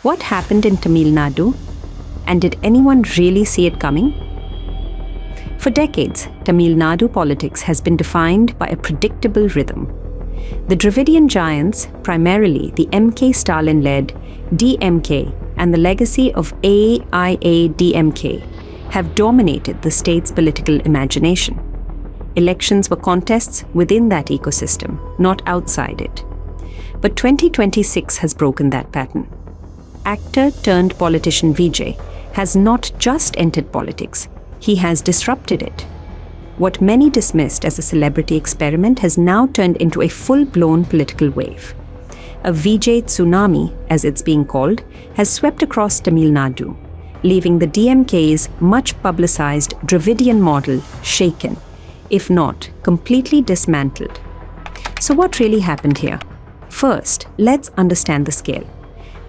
What happened in Tamil Nadu? And did anyone really see it coming? For decades, Tamil Nadu politics has been defined by a predictable rhythm. The Dravidian giants, primarily the MK Stalin-led DMK and the legacy of AIA-DMK, have dominated the state's political imagination. Elections were contests within that ecosystem, not outside it. But 2026 has broken that pattern. Actor-turned-politician Vijay has not just entered politics, he has disrupted it. What many dismissed as a celebrity experiment has now turned into a full-blown political wave. A Vijay tsunami, as it's being called, has swept across Tamil Nadu, leaving the DMK's much-publicized Dravidian model shaken, if not completely dismantled. So what really happened here? First, let's understand the scale.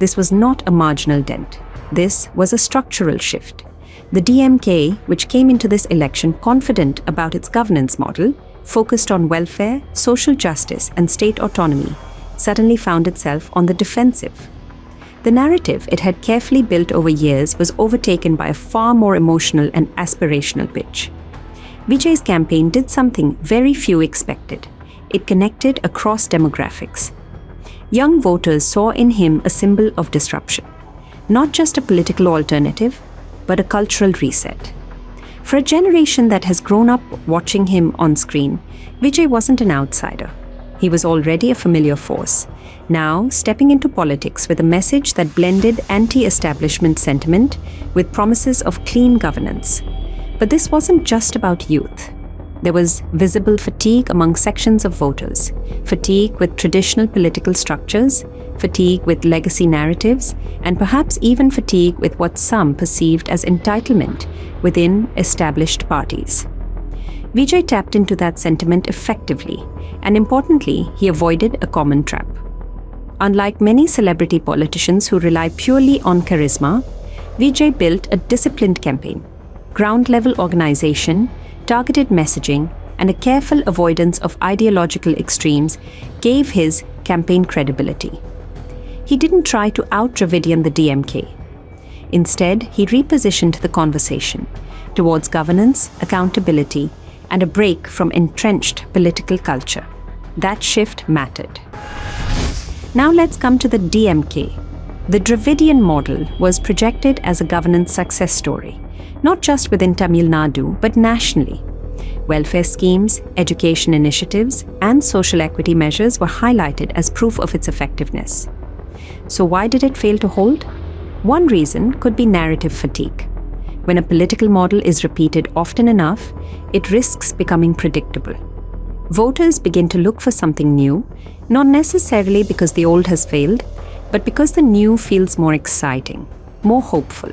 This was not a marginal dent. This was a structural shift. The DMK, which came into this election confident about its governance model, focused on welfare, social justice, and state autonomy, suddenly found itself on the defensive. The narrative it had carefully built over years was overtaken by a far more emotional and aspirational pitch. Vijay's campaign did something very few expected. It connected across demographics. Young voters saw in him a symbol of disruption, not just a political alternative, but a cultural reset. For a generation that has grown up watching him on screen, Vijay wasn't an outsider. He was already a familiar force, now stepping into politics with a message that blended anti-establishment sentiment with promises of clean governance. But this wasn't just about youth. There was visible fatigue among sections of voters, fatigue with traditional political structures, fatigue with legacy narratives, and perhaps even fatigue with what some perceived as entitlement within established parties. Vijay tapped into that sentiment effectively, and importantly, he avoided a common trap. Unlike many celebrity politicians who rely purely on charisma, Vijay built a disciplined campaign. Ground-level organization, targeted messaging, and a careful avoidance of ideological extremes gave his campaign credibility. He didn't try to out-Dravidian the DMK. Instead, he repositioned the conversation towards governance, accountability, and a break from entrenched political culture. That shift mattered. Now let's come to the DMK. The Dravidian model was projected as a governance success story, not just within Tamil Nadu, but nationally. Welfare schemes, education initiatives, and social equity measures were highlighted as proof of its effectiveness. So why did it fail to hold? One reason could be narrative fatigue. When a political model is repeated often enough, it risks becoming predictable. Voters begin to look for something new, not necessarily because the old has failed, but because the new feels more exciting, more hopeful.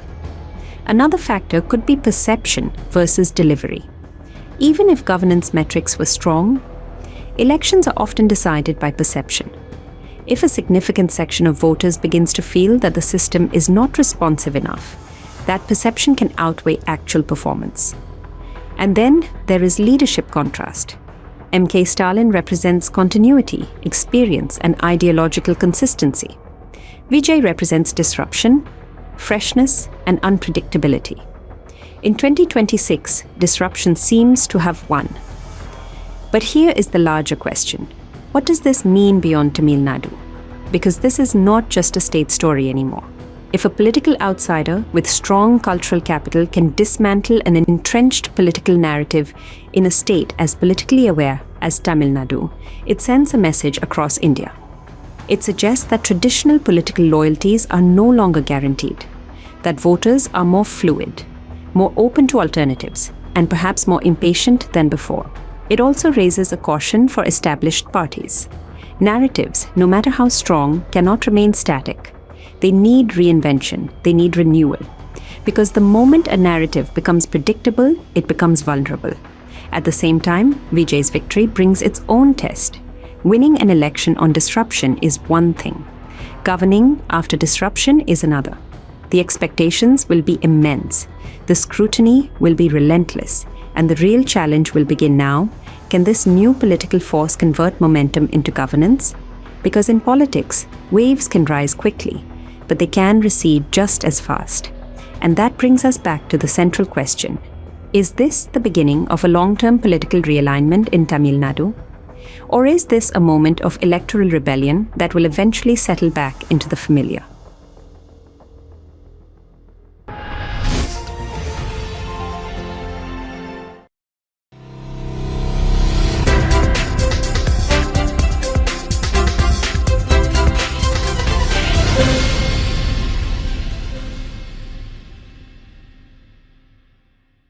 Another factor could be perception versus delivery. Even if governance metrics were strong, elections are often decided by perception. If a significant section of voters begins to feel that the system is not responsive enough, that perception can outweigh actual performance. And then there is leadership contrast. MK Stalin represents continuity, experience, and ideological consistency. Vijay represents disruption, freshness, and unpredictability. In 2026, disruption seems to have won. But here is the larger question. What does this mean beyond Tamil Nadu? Because this is not just a state story anymore. If a political outsider with strong cultural capital can dismantle an entrenched political narrative in a state as politically aware as Tamil Nadu, it sends a message across India. It suggests that traditional political loyalties are no longer guaranteed, that voters are more fluid, more open to alternatives, and perhaps more impatient than before. It also raises a caution for established parties. Narratives, no matter how strong, cannot remain static. They need reinvention, they need renewal. Because the moment a narrative becomes predictable, it becomes vulnerable. At the same time, Vijay's victory brings its own test. Winning an election on disruption is one thing. Governing after disruption is another. The expectations will be immense. The scrutiny will be relentless. And the real challenge will begin now. Can this new political force convert momentum into governance? Because in politics, waves can rise quickly, but they can recede just as fast. And that brings us back to the central question. Is this the beginning of a long-term political realignment in Tamil Nadu? Or is this a moment of electoral rebellion that will eventually settle back into the familiar?